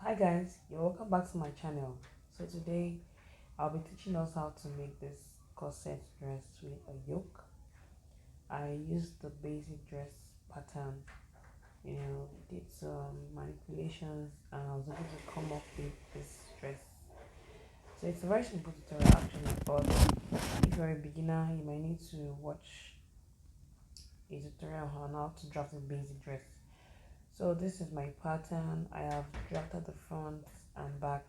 Hi guys, you're welcome back to my channel. So today I'll be teaching us how to make this corset dress with a yoke. I used the basic dress pattern, did some manipulations and I was able to come up with this dress. So it's a very simple tutorial actually, but if you're a beginner you might need to watch a tutorial on how to draft a basic dress. So this is my pattern. I have drafted the front and back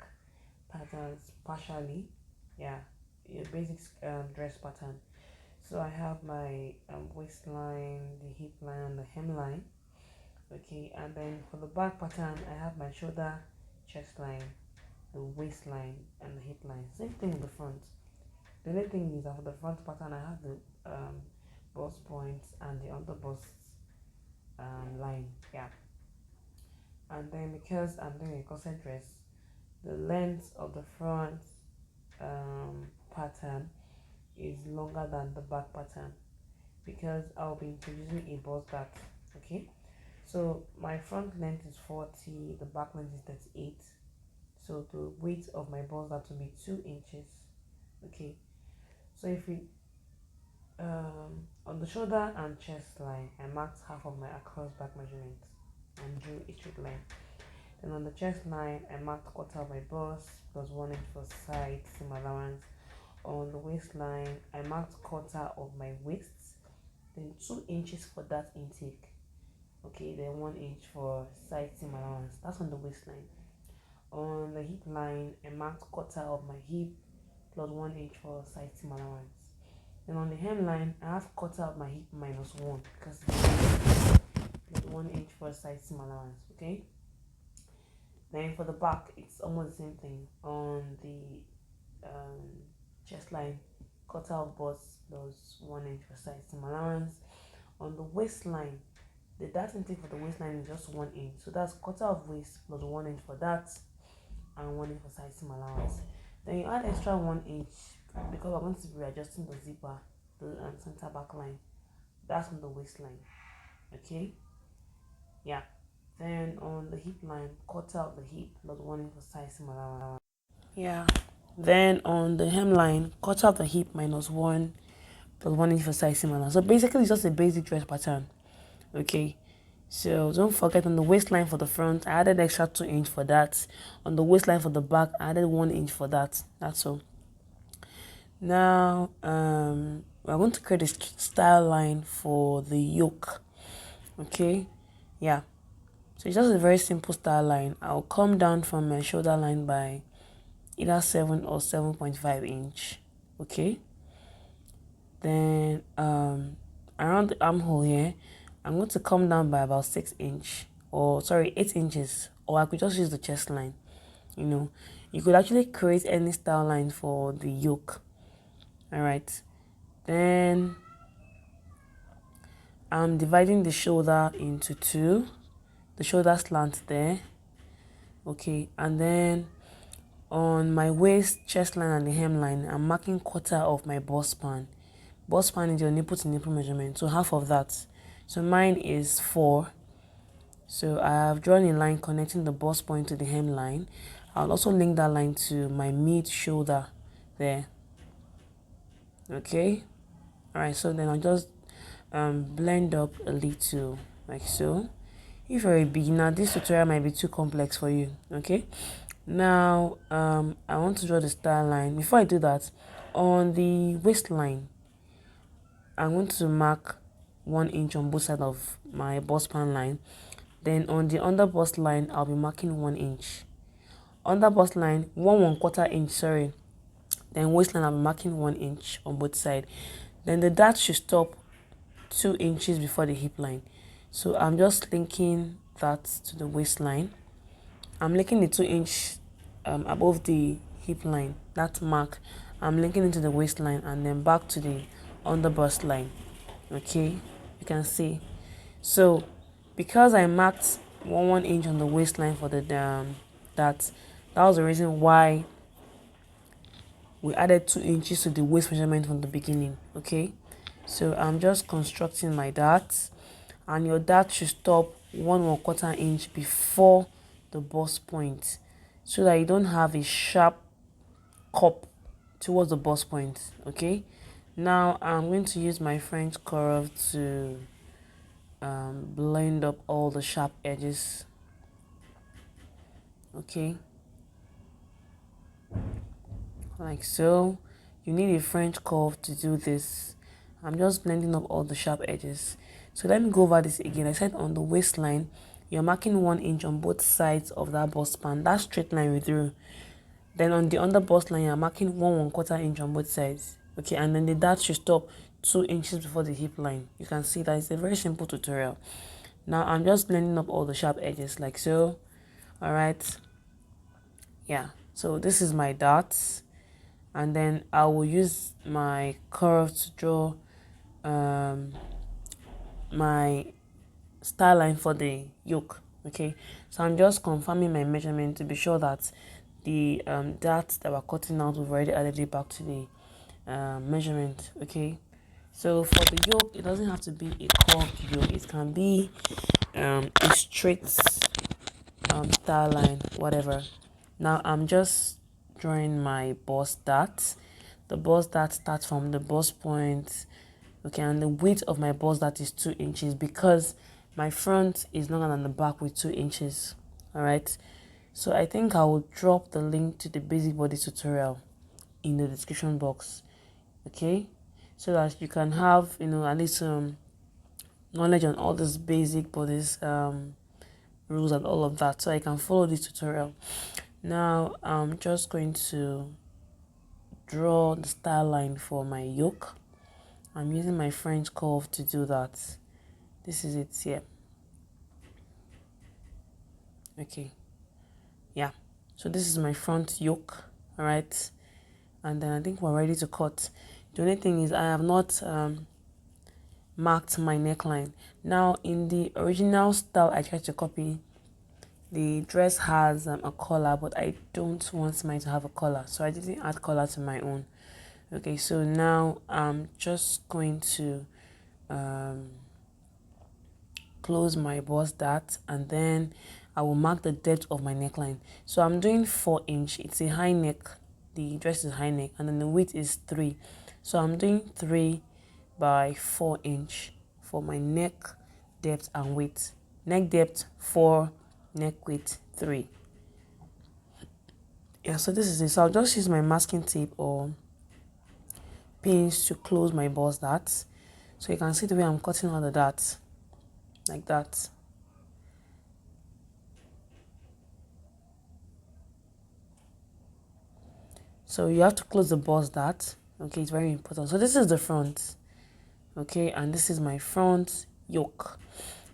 patterns partially. Yeah, your basic dress pattern. So I have my waistline, the hip line, and the hemline. Okay, and then for the back pattern, I have my shoulder, chest line, the waistline, and the hip line. Same thing with the front. The only thing is that for the front pattern, I have the bust points and the under bust line. Yeah, and then because I'm doing a corset dress, the length of the front pattern is longer than the back pattern because I'll be introducing a bust dart. Okay, so my front length is 40, the back length is 38, so the width of my bust dart will be 2 inches. Okay, so if we on the shoulder and chest line, I marked half of my across back measurement and drew a straight line. Then on the chest line, I marked quarter of my bust plus 1 inch for side seam allowance. On the waistline, I marked quarter of my waist, then 2 inches for that intake. Okay, then 1 inch for side seam allowance. That's on the waistline. On the hip line, I marked quarter of my hip plus 1 inch for side seam allowance. Then on the hemline, I have quarter of my hip minus 1 because plus 1 inch for side seam allowance. Okay. Then for the back, it's almost the same thing. On the chest line, quarter of bust plus 1 inch for side seam allowance. On the waistline, the dart intake for the waistline is just 1 inch, so that's quarter of waist plus 1 inch for that and 1 inch for side seam allowance. Then you add extra 1 inch because we're going to be readjusting the zipper, the center back line. That's on the waistline. Okay, yeah. Then on the hip line, quarter of the hip plus 1 inch for side seam allowance. Yeah. Then on the hemline, quarter of the hip minus 1 plus 1 inch for side seam allowance. So basically it's just a basic dress pattern. Okay. So don't forget on the waistline for the front, I added extra 2 inch for that. On the waistline for the back, I added 1 inch for that. That's all. Now we're going to create a style line for the yoke. Okay. Yeah. So it's just a very simple style line. I'll come down from my shoulder line by either 7 or 7.5 inch. Okay. Then around the armhole here, I'm going to come down by about 6 inch, or sorry, 8 inches, or I could just use the chest line. You could actually create any style line for the yoke. All right. Then I'm dividing the shoulder into 2, the shoulder slant there. Okay, and then on my waist, chest line, and the hemline, I'm marking quarter of my bust span. Bust span is your nipple to nipple measurement, so half of that. So mine is 4. So I have drawn a line connecting the bust point to the hemline. I'll also link that line to my mid shoulder there. Okay. All right. So then I'll just blend up a little like so. If you're a beginner, this tutorial might be too complex for you. Okay. Now I want to draw the style line. Before I do that, on the waistline, I'm going to mark 1 inch on both sides of my bust span line. Then on the under bust line, I'll be marking 1 inch. Under bust line, 1/4 inch, sorry. Then waistline, I'll be marking 1 inch on both sides. Then the dart should stop 2 inches before the hip line. So I'm just linking that to the waistline. I'm linking the 2 inch above the hip line, that mark. I'm linking into the waistline and then back to the under bust line. Okay, you can see. So because I marked 1 inch on the waistline for the that was the reason why we added 2 inches to the waist measurement from the beginning. Okay, so I'm just constructing my dart, and your dart should stop 1/4 inch before the bust point. so that you don't have a sharp cup towards the bust point. Okay, now I'm going to use my French curve to blend up all the sharp edges. Okay, like so. You need a French curve to do this. I'm just blending up all the sharp edges. So let me go over this again. I said on the waistline, you're marking 1 inch on both sides of that bust span, that straight line we drew. Then on the under bust line, you're marking 1/4 inch on both sides. Okay, and then the dart should stop 2 inches before the hip line. You can see that it's a very simple tutorial. Now I'm just blending up all the sharp edges like so. All right, yeah, so this is my dots, and then I will use my curve to draw my style line for the yoke. Okay, so I'm just confirming my measurement to be sure that the darts that we're cutting out, we've already added it back to the measurement. Okay, so for the yoke, it doesn't have to be a curved yoke, it can be a straight style line, whatever. Now I'm just drawing my bust dart. The bust dart starts from the bust point. Okay, and the width of my bust dart is 2 inches because my front is longer than the back with 2 inches. All right, so I think I will drop the link to the basic body tutorial in the description box. Okay, so that you can have, you know, at least knowledge on all these basic bodies rules and all of that, so I can follow this tutorial. Now I'm just going to draw the style line for my yoke. I'm using my French curve to do that. This is it here. Okay, yeah, so this is my front yoke. All right, and then I think we're ready to cut. The only thing is I have not marked my neckline. Now in the original style I tried to copy, the dress has a collar, but I don't want mine to have a collar, so I didn't add collar to my own. Okay, so now I'm just going to close my bust dart, and then I will mark the depth of my neckline. So I'm doing 4 inch. It's a high neck, the dress is high neck, and then the width is 3. So I'm doing 3 by 4 inch for my neck depth and width. Neck depth 4, neck width 3. Yeah, so this is it. So I'll just use my masking tape or pins to close my bust dart, so you can see the way I'm cutting out the darts like that. So you have to close the bust dart. Okay, it's very important. So this is the front. Okay, and this is my front yoke.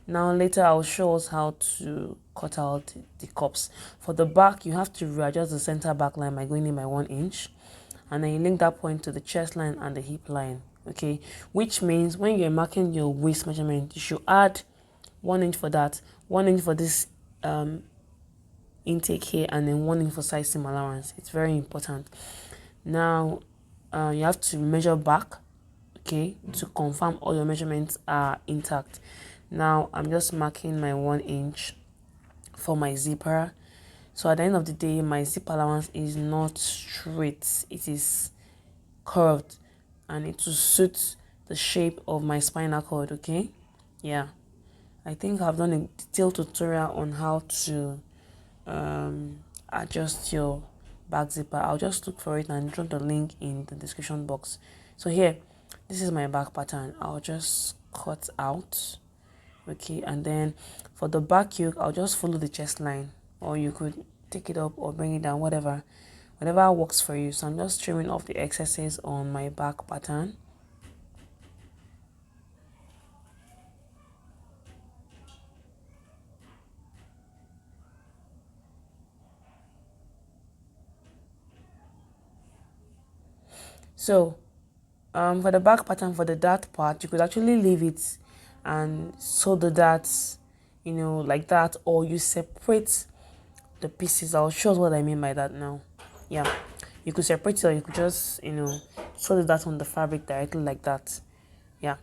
Now later I'll show us how to cut out the cups. For the back, you have to readjust the center back line by going in by 1 inch, and then you link that point to the chest line and the hip line. Okay, which means when you're marking your waist measurement, you should add 1 inch for that, 1 inch for this intake here, and then 1 inch for side seam allowance. It's very important. Now you have to measure back, okay, to confirm all your measurements are intact. Now I'm just marking my 1 inch for my zipper. So at the end of the day, my zip allowance is not straight, it is curved, and it will suit the shape of my spinal cord. Okay, yeah, I think I've done a detailed tutorial on how to adjust your back zipper. I'll just look for it and drop the link in the description box. So here, this is my back pattern. I'll just cut out. Okay, and then for the back yoke, I'll just follow the chest line, or you could take it up or bring it down, whatever works for you. So I'm just trimming off the excesses on my back pattern. So for the back pattern, for the dart part, you could actually leave it and sew the darts, you know, like that, or you separate the pieces. I'll show you what I mean by that now. Yeah, you could separate it, or you could just, you know, sew the dart on the fabric directly like that. Yeah,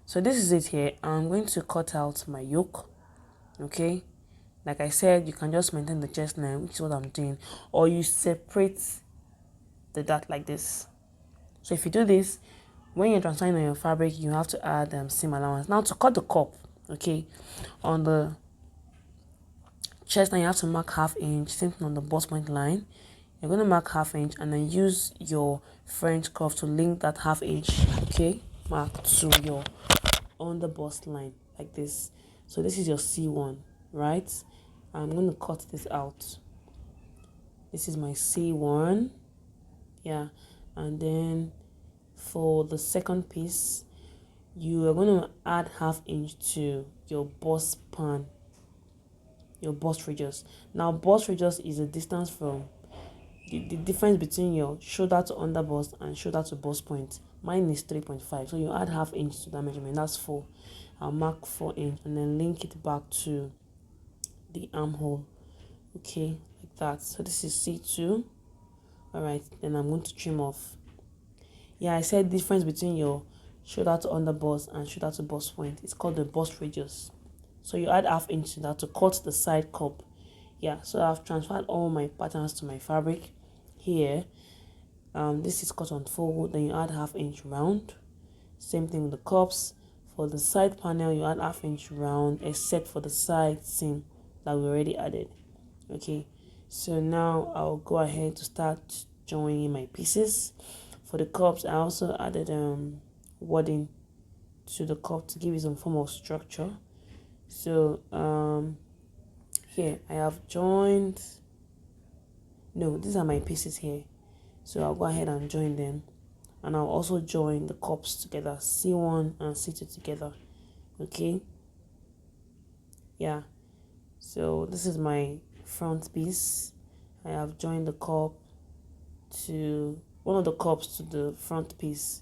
so this is it here. I'm going to cut out my yoke. Okay, Like I said, you can just maintain the chest line, which is what I'm doing, or you separate the dart like this. So if you do this, when you're transferring on your fabric, you have to add seam allowance. Now to cut the cup, okay, on the chest line you have to mark 1/2 inch. Same thing on the bust point line. You're going to mark 1/2 inch and then use your French curve to link that 1/2 inch, okay, mark to your on the bust line like this. So this is your C1, right? I'm going to cut this out. This is my C1, yeah. And then for the second piece, you are going to add 1/2 inch to your bust span, your bust radius. Now bust radius is a distance from the difference between your shoulder to under bust and shoulder to bust point. Mine is 3.5, so you add 1/2 inch to that measurement. That's 4. I'll mark 4 inch and then link it back to the armhole, okay, like that. So this is C2. All right, then I'm going to trim off. Yeah, I said difference between your shoulder to under bust and shoulder to bust point. It's called the bust radius. So you add 1/2 inch to that to cut the side cup. Yeah, so I've transferred all my patterns to my fabric here. This is cut on fold, then you add 1/2 inch round. Same thing with the cups. For the side panel, you add 1/2 inch round, except for the side seam that we already added. Okay, so now I'll go ahead to start joining my pieces. For the cups, I also added wadding to the cup to give it some form of structure. So here I have joined. No, these are my pieces here. So I'll go ahead and join them, and I'll also join the cups together, C1 and C2 together. Okay, yeah. So this is my front piece. I have joined the cup to one of the cups to the front piece,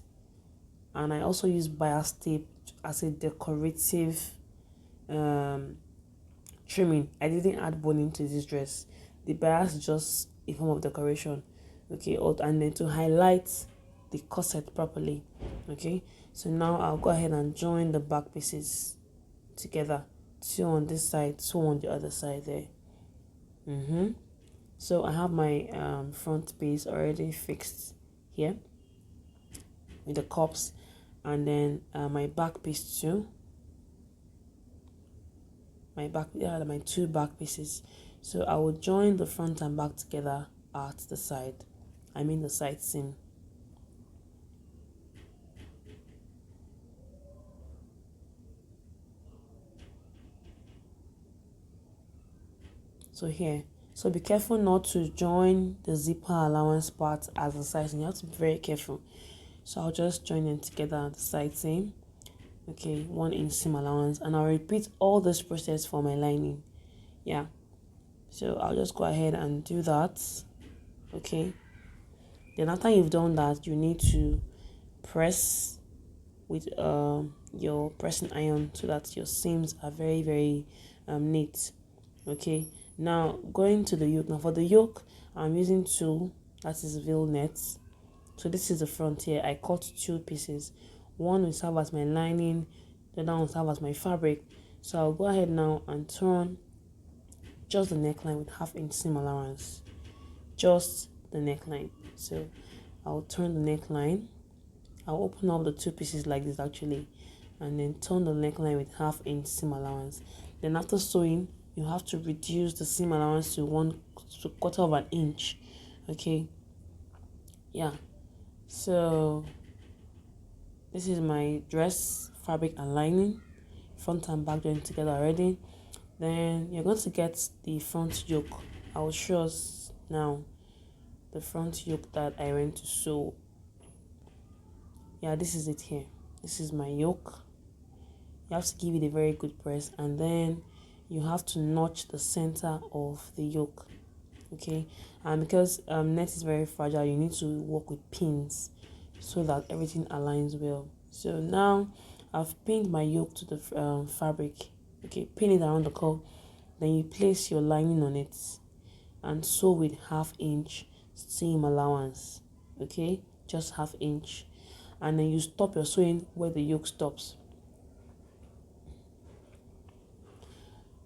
and I also use bias tape as a decorative trimming. I didn't add boning to this dress. The bias is just a form of decoration, okay, and then to highlight the corset properly. Okay, so now I'll go ahead and join the back pieces together, 2 on this side, 2 on the other side there. So I have my front piece already fixed here with the cups, and then my back piece too. My 2 back pieces. So I will join the front and back together at the side. I mean the side seam. So here, so be careful not to join the zipper allowance part as the side seam. You have to be very careful. So I'll just join them together at the side seam. Okay, 1 inch seam allowance, and I'll repeat all this process for my lining. Yeah, so I'll just go ahead and do that. Okay, then after you've done that, you need to press with your pressing iron so that your seams are very neat. Okay, now going to the yoke. Now for the yoke, I'm using 2, that is veil nets. So this is the front here. I cut 2 pieces. One will serve as my lining, the other one will serve as my fabric. So I'll go ahead now and turn just the neckline with 1/2 inch seam allowance. Just the neckline. So I'll turn the neckline. I'll open up the 2 pieces like this actually, and then turn the neckline with 1/2 inch seam allowance. Then after sewing, you have to reduce the seam allowance to 1/4 of an inch. Okay, yeah. So this is my dress fabric and lining, front and back joined together already. Then you're going to get the front yoke. I will show us now the front yoke that I went to sew. Yeah, this is it here. This is my yoke. You have to give it a very good press, and then you have to notch the center of the yoke. Okay, and because net is very fragile, you need to work with pins so that everything aligns well. So now I've pinned my yoke to the fabric. Okay, pin it around the curve, then you place your lining on it and sew with 1/2 inch seam allowance. Okay, just 1/2 inch, and then you stop your sewing where the yoke stops.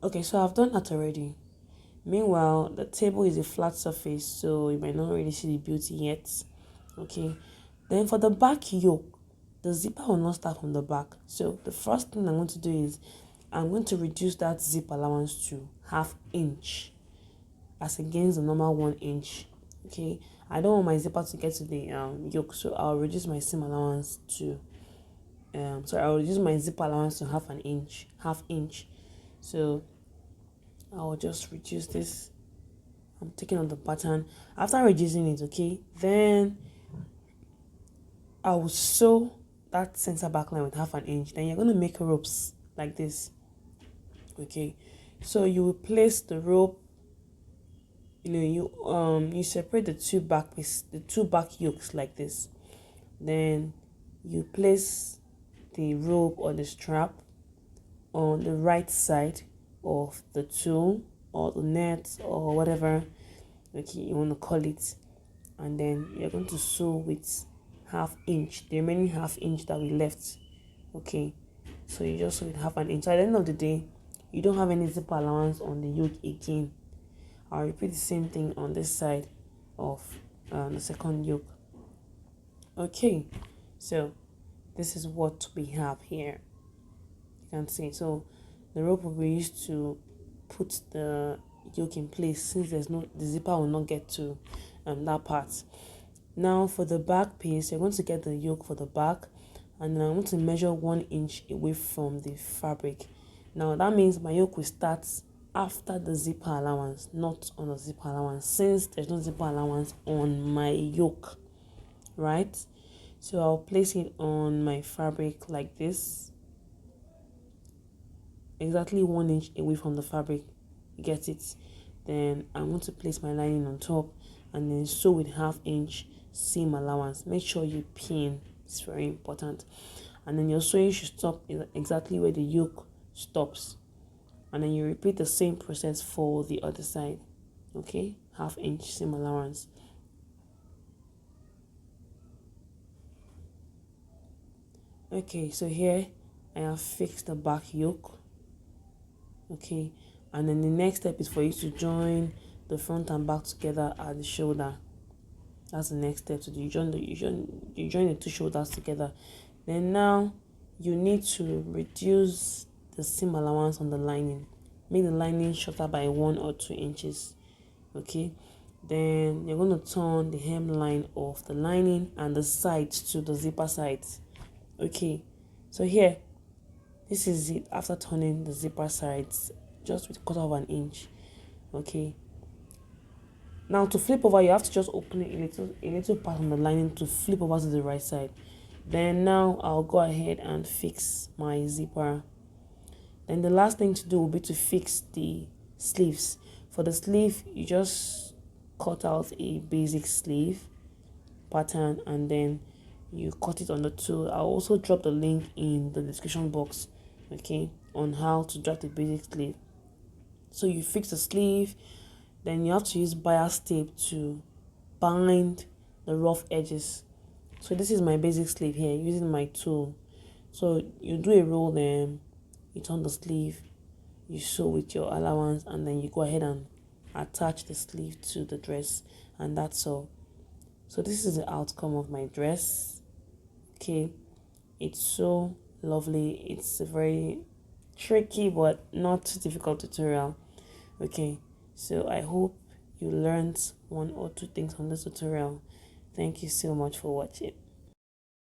Okay, so I've done that already. Meanwhile, the table is a flat surface, so you might not really see the beauty yet. Okay, then for the back yoke, the zipper will not start from the back. So the first thing I'm going to do is I'm going to reduce that zip allowance to 1/2 inch as against the normal 1 inch. Okay, I don't want my zipper to get to the yoke, so I'll reduce my seam allowance to I'll reduce my zip allowance to 1/2 inch. So I'll just reduce this. I'm taking on the pattern. After reducing it, okay, then I will sew that center back line with 1/2 inch. Then you're going to make ropes like this. Okay, so you will place the rope. You separate the two back yokes like this. Then you place the rope or the strap on the right side of the tool or the net or whatever you want to call it, and then you're going to sew with 1/2 inch, the remaining 1/2 inch that we left. Okay, so you just sew with 1/2 inch. So at the end of the day, you don't have any zipper allowance on the yoke again. I'll repeat the same thing on this side of the second yoke. Okay, so this is what we have here. You can see, so the rope will be used to put the yoke in place, since the zipper will not get to that part. Now for the back piece, you're going to get the yoke for the back, and then I'm going to measure 1 inch away from the fabric. Now that means my yoke will start after the zipper allowance, not on the zipper allowance, since there's no zipper allowance on my yoke, right? So I'll place it on my fabric like this, exactly 1 inch away from the fabric. You get it? Then I'm going to place my lining on top and then sew with 1/2 inch seam allowance. Make sure you pin, it's very important. And then your sewing should stop exactly where the yoke stops, and then you repeat the same process for the other side. Okay, 1/2 inch seam allowance. Okay, so here I have fixed the back yoke. Okay, and then the next step is for you to join the front and back together at the shoulder. That's the next step to do. You join the two shoulders together. Then now you need to reduce the seam allowance on the lining. Make the lining shorter by 1 or 2 inches. Okay, then you're going to turn the hemline of the lining and the sides to the zipper sides. Okay, so here, this is it after turning the zipper sides just with 1/4 inch. Okay, now to flip over, you have to just open it a little part on the lining to flip over to the right side. Then now I'll go ahead and fix my zipper. Then the last thing to do will be to fix the sleeves. For the sleeve, you just cut out a basic sleeve pattern and then you cut it on the tool. I'll also drop the link in the description box, okay, on how to draft the basic sleeve. So you fix the sleeve, then you have to use bias tape to bind the rough edges. So this is my basic sleeve here using my tool. So you do a roll, then you turn the sleeve, you sew with your allowance, and then you go ahead and attach the sleeve to the dress, and that's all. So this is the outcome of my dress. Okay, it's so lovely. It's a very tricky but not difficult tutorial. Okay, so I hope you learned 1 or 2 things from this tutorial. Thank you so much for watching.